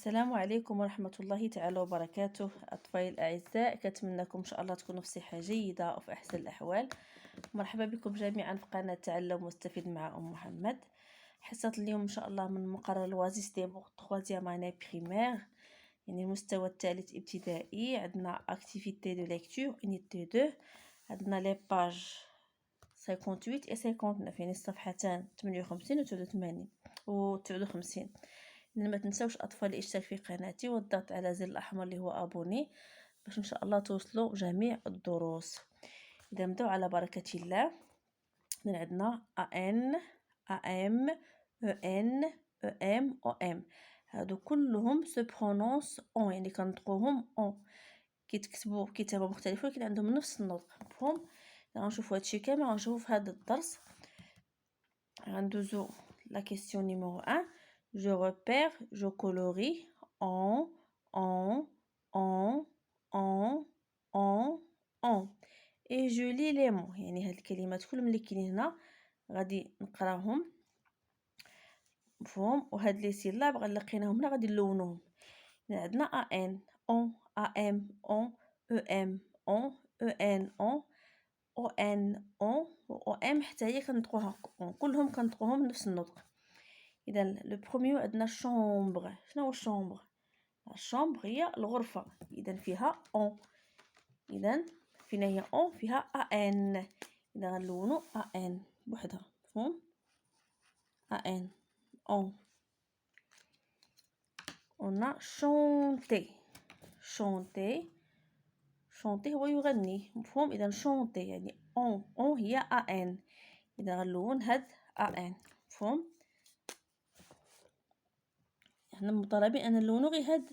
السلام عليكم ورحمة الله تعالى وبركاته. أطفالي الأعزاء، كنتمنىكم إن شاء الله تكونوا في صحة جيدة وفي أحسن الأحوال. مرحبا بكم جميعا في قناة تعلم واستفيد مع أم محمد. حصة اليوم إن شاء الله من مقرر لوازيستيمو 3 année primaire، يعني المستوى الثالث ابتدائي. عندنا activité de lecture unité 2، عندنا لي باج 58 و 59، يعني الصفحتان 58 و 59. ما تنسوش اطفالي الاشتراك في قناتي والضغط على زر الاحمر اللي هو ابوني باش ان شاء الله توصلوا جميع الدروس. اذا نبداو على بركه الله. عندنا ان ام ان ام او ام، هادو كلهم سو برونونس اون، يعني كنطقوهم اون. كيتكتبوا بكتابه مختلفه ولكن عندهم نفس النطق، مفهوم؟ غنشوفوا هادشي كامل، غنشوفوا في هذا الدرس. غندوزو لا كيسيون نيميرو 1. Je repère, je colorie en. Et je lis les mots. يعني هاد الكلمات كلهم اللي كاينين هنا غادي نقراهم، مفهوم؟ وهاد لي سيلاب غنلقيناهم هنا غادي نلونوهم. عندنا ان اون ام اون ام اون ان اون او ان اون او ام، حتى هي كنطقوها كلهم كنطقوهم نفس النطق. اذا لو بروميير عندنا شومبر. شنو هو شومبر؟ الشومبر هي الغرفه، اذا فيها اون. اذا فينا هي اون فيها ان، اذا غنلونو ان بوحدها، مفهوم؟ ان اون. قلنا شونتي. شونتي شونتي هو يغني، مفهوم؟ اذا شونتي يعني اون هي ان، اذا غنلون هاد ان، مفهوم؟ حنا مطالبين ان نلونو غير هاد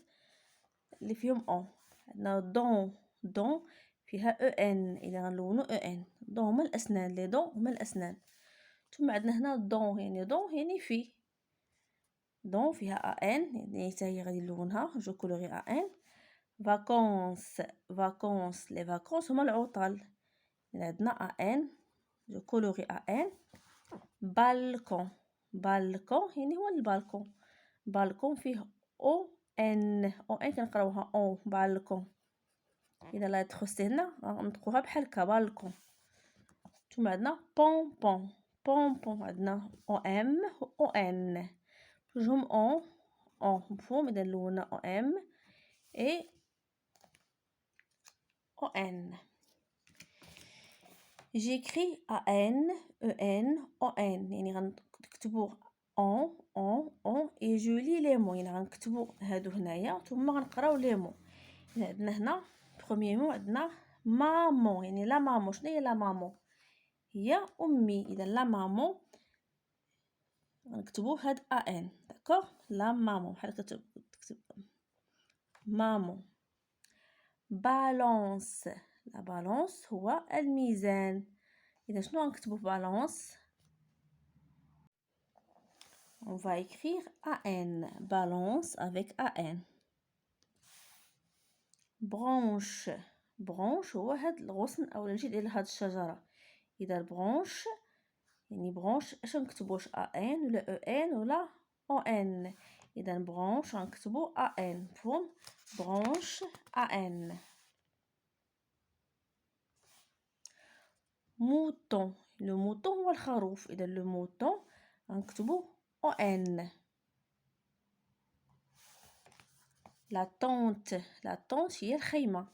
اللي فيهم اون. عندنا دون فيها ان، اذا غنلونو ان. دون هما الاسنان، لي دون هما الاسنان. ثم عندنا هنا دون يعني في. دون فيها ان، يعني حتى هي غادي نلونها، جو كولوري ان. فاكونس لي فاكونس هما العطل، يعني عندنا ان، جو كولوري ان. بالكون يعني هو البالكون. بالكون فيه او ان كنقراوها اون بالكون. اذا لا تخص هنا غنطقوها بحال هكا بالكون. ثم عندنا بون عندنا او ام و او ان، جوجهم اون مفهوم؟ اذا لونا او ام اي او ان. جيكري ان او ان، يعني غنكتبوا اون اي جو لي لي مو، يعني غنكتبوا هادو هنايا ثم غنقراو لي مو. عندنا هنا بروميير مو عندنا مامون، يعني لا مامون. شنو هي لا مامون؟ هي امي. اذا لا مامون غنكتبوا هاد ان، داكوغ؟ لا مامون بحال كتكتب مامون. بالونس. لا بالونس هو الميزان. اذا شنو غنكتبوا في بالونس؟ on va écrire an balance avec an. برونش هو هاد الغصن او الجذع ديال هاد الشجره. اذا البرونش يعني برونش اش نكتبوش ان ولا ان ولا او ان؟ اذا برونش غنكتبو ان، مفهوم؟ برونش ان. موطون. لو موطون هو الخروف، اذا لو موطون غنكتبو او ان. لا طونت هي الخيمه،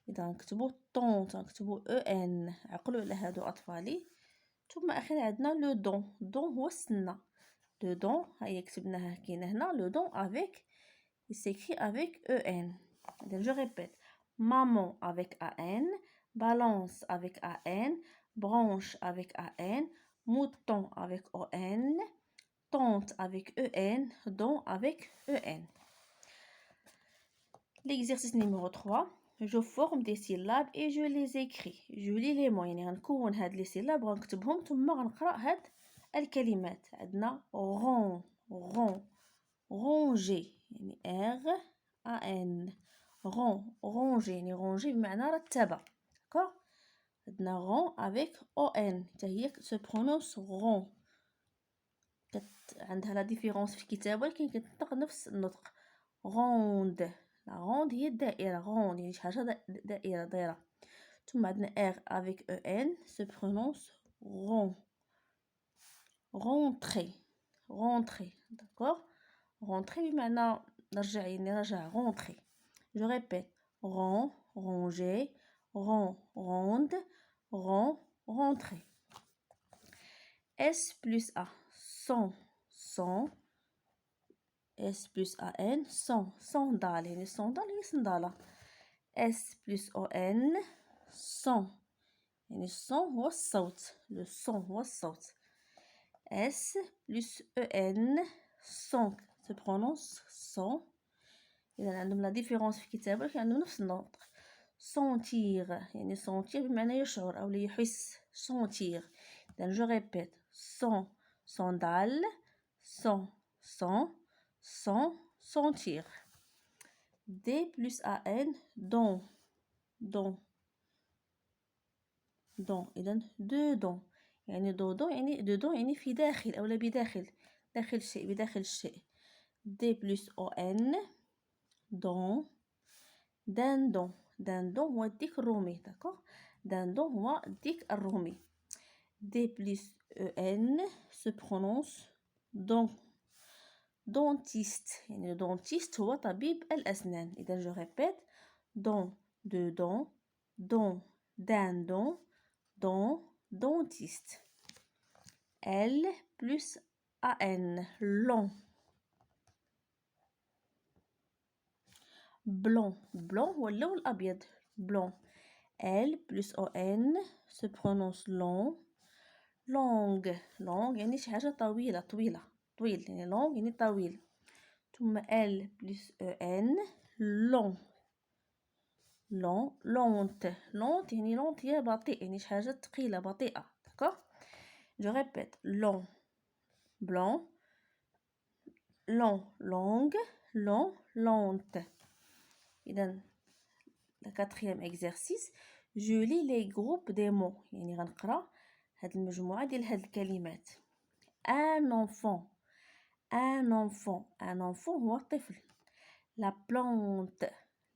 اذا غنكتبو طونت غنكتبو ان. عقلوا على هادو اطفالي. ثم اخيرا عندنا لو دون هو السنه. لو دون هي كتبناها كاينه هنا، لو دون افيك سيكري افيك ان. اذا جو ريبيت: مامون افيك ان، بالانس افيك ان، برانش افيك ان، mouton avec ON, tante avec EN, don avec EN. L'exercice numéro 3. Je forme des syllabes et je les écris. Je lis les mots، يعني غنكون هاد لي سيلاب وغنكتبهم ثم غنقرا هاد الكلمات. عندنا ranger يعني R A N. ranger يعني ranger بمعنى رتبة، داكوغ؟ عندنا rond avec ON، حتى هي se prononce rond. عندها لا ديفيرونس في الكتابة ولكن كتنطق نفس النطق. ronde. La ronde هي الدائرة ronde يعني شي حاجة دائرة دايرة. ثم عندنا R avec EN se prononce rond. Rentrer. Rentrer. D'accord? Rentrer بمعنى نرجع يعني رجع rentrer. Je répète. Rond, ranger, rond, ronde, rond, rentrer. S plus A. Son, son. S plus AN, son, sandale يعني sandale هي صندالة. S plus ON, son يعني الصon هو الصوت. le son هو الصوت. S plus EN, son se prononce son. إذا عندهم لا ديفيرونس في الكتابة لكن عندهم نفس النطق. sentir يعني sentir بمعنى يشعر أو يحس. sentir. إذا je répète. son, sandale, son, son, sentir. D plus AN, don, don, don. إذن dedans يعني dedans يعني dedans يعني في داخل أو لا بداخل داخل الشيء بداخل الشيء. D plus ON, don, dindon. dindon هو الديك الرومي. d'accord dindon هو الديك الرومي. D plus EN se prononce don. dentiste يعني dentiste هو طبيب الأسنان. إذا je répète. don, dedans, don, dindon, don, dentiste. L plus AN, long. blanc. blanc هو اللون الأبيض. blanc. L plus ON se prononce long. longue. longue يعني شي حاجة طويلة طويل يعني long يعني طويل. ثم L plus EN, long. long, lente. lente يعني lente هي بطيء يعني شي حاجة ثقيلة بطيئة. d'accord je répète. long, blanc, long, longue, long, lente. إذن le quatrième exercice. je lis les groupes des mots يعني غنقرا هاد المجموعة ديال هاد الكلمات. un enfant. un enfant. un enfant هو طفل. la plante.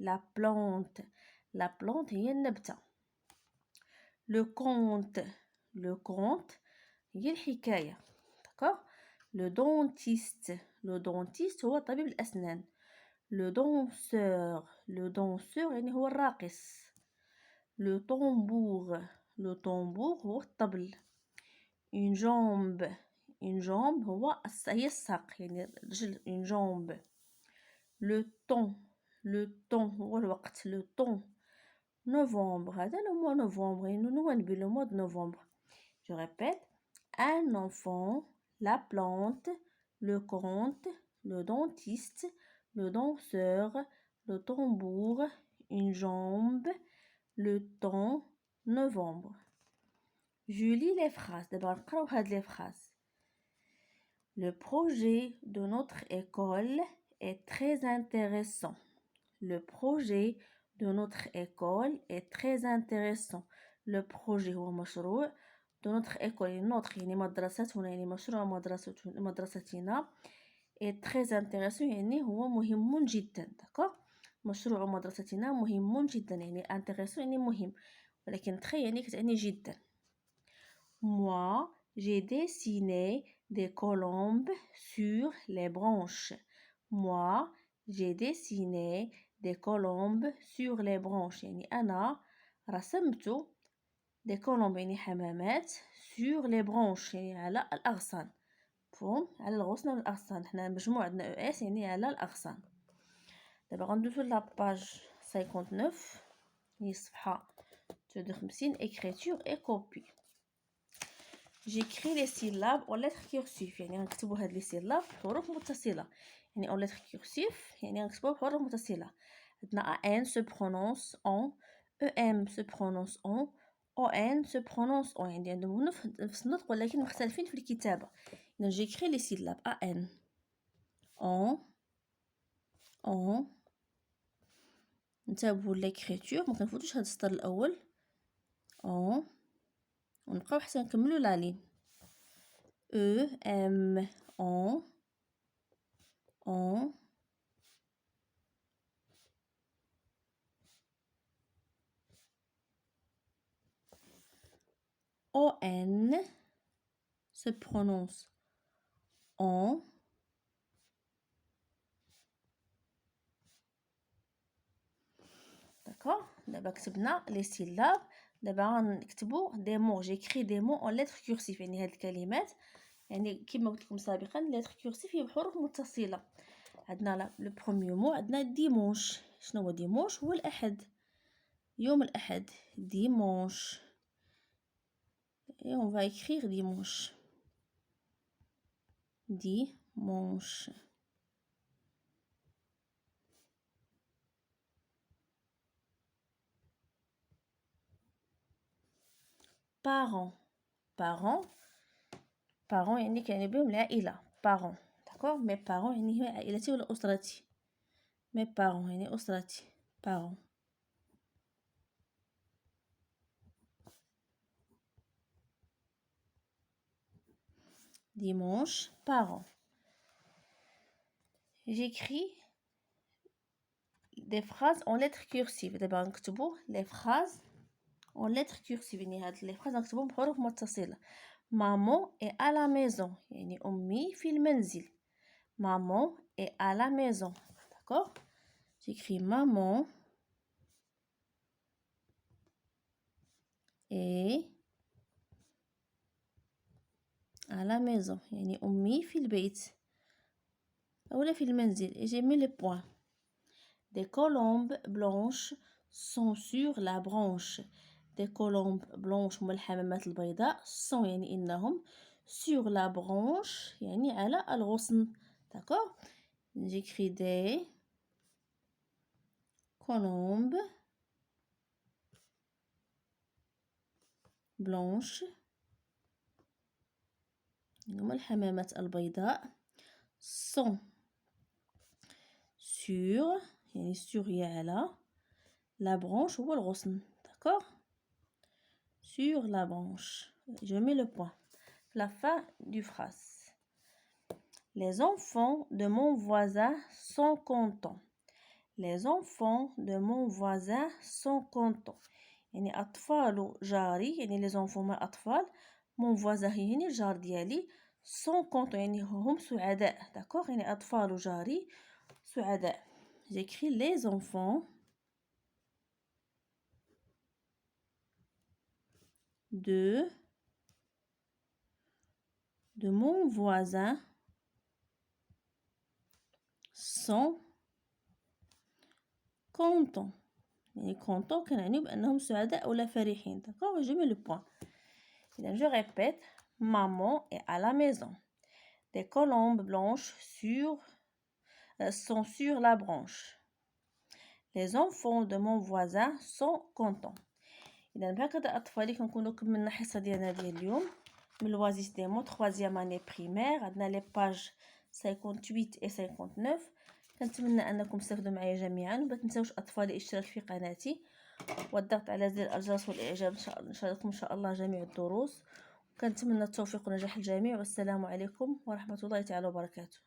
la plante. la plante هي النبتة. le conte. le conte هي الحكاية. d'accord le dentiste. le dentiste هو طبيب الأسنان. le danseur. le danseur يعني هو الراقص. le tambour. le tambour هو الطبل. une jambe. une jambe هي الساق يعني الرجل. une jambe. le temps. le temps هو الوقت. le temps. novembre. هذا le mois novembre يعني نوفمبر le mois de novembre. je répète. un enfant, la plante, le conte, le dentiste, le danseur, le tambour, une jambe, le temps, novembre. je lis les phrases. d'abord نقراو هاد les phrases. le projet de notre école est très intéressant. le projet de notre école est très intéressant. le projet هو مشروع de notre école يعني notre يعني مدرستنا يعني مشروع مدرستنا est très intéressant يعني هو مهم جدا. d'accord مشروع مدرستنا مهم جدا يعني intéressant يعني مهم ولكن très يعني كتعني جدا. moi j'ai dessiné des colombes sur les branches. moi j'ai dessiné des colombes sur les branches يعني أنا رسمت des colombes يعني حمامات sur les branches يعني على الأغصان. مفهوم على الغصن والأغصان. حنا المجموع عندنا اس يعني على الأغصان. دابا غندوزو لاباج 59 هي الصفحة 52 écriture et copie. j'écris les syllabes en lettres cursives يعني غنكتبو هاد لي سيلاب بحروف متصلة يعني en lettres cursives يعني غنكتبوها بحروف متصلة. عندنا ان se prononce en, em se prononce en, on se prononce en يعني عندهم نفس النطق ولكن مختلفين في الكتابة. يعني j'écris les syllabes an en نتابعوا l'écriture ما كنفوتوش هاد السطر الأول en ونبقاو حتى نكملوا لا لين e m en O-N se prononce on. D'accord. دابا كتبنا لي سيلاب. دابا غنكتبوا دي مو. جيكري دي مو اون لتر كورسيف، يعني هاد الكلمات يعني كما قلت لكم سابقا لتر كورسيف هي بحروف متصله. عندنا لو بروميير مو، عندنا ديمونش. شنو هو ديمونش؟ هو الاحد، يوم الاحد، ديمونش. et on va écrire dimanche. Dimanche. Parents. Parents. Parents يعني كان بهم العائلة. Parents. d'accord. mes parents يعني هي عائلتي ولا أسرتي. mes parents يعني أسرتي. parents. Dimanche. Parents. J'écris des phrases en lettres cursives. دابا نكتبوا les phrases en lettres cursives. يعني هاد les phrases نكتبوهم بحروف متصلة. maman est à la maison يعني أمي في المنزل. maman est à la maison. d'accord. j'écris maman est à la maison يعني أمي في البيت أو في المنزل. et j'ai mis les points. des colombes blanches sont sur la branche. des colombes blanches هما الحمامات البيضاء. sont يعني إنهم. sur la branche يعني على الغصن. d'accord. j'écris des colombes blanches هما الحمامات البيضاء. sont sur يعني sur هي على la branche هو الغصن. d'accord. sur la branche. je mets le point. la fin du phrase. les enfants de mon voisin sont contents. les enfants de mon voisin sont contents يعني أطفال جاري يعني les enfants ما أطفال. mon voisin يعني الجار ديالي. sont contents يعني هم سعداء. d'accord. يعني أطفال جاري سعداء. j'écris les enfants de mon voisin sont contents يعني contents كنعني بأنهم سعداء ولا فرحين. d'accord. je mets le point. إذا je répète. maman est à la maison. des colombes blanches sont sur la branche. les enfants de mon voisin sont contents. إذا بهكذا أطفالي كنكونوا كملنا الحصة ديالنا ديال اليوم من لوازيس دي مو 3e année primaire. عندنا لي باج 58 و 59. كنتمنى انكم تستافدوا معايا جميعا. وما تنساوش اطفالي الاشتراك في قناتي والضغط على زر الجرس والاعجاب. نشاهدكم ان شاء الله جميع الدروس. كنتمنى التوفيق ونجاح الجميع. والسلام عليكم ورحمة الله تعالى وبركاته.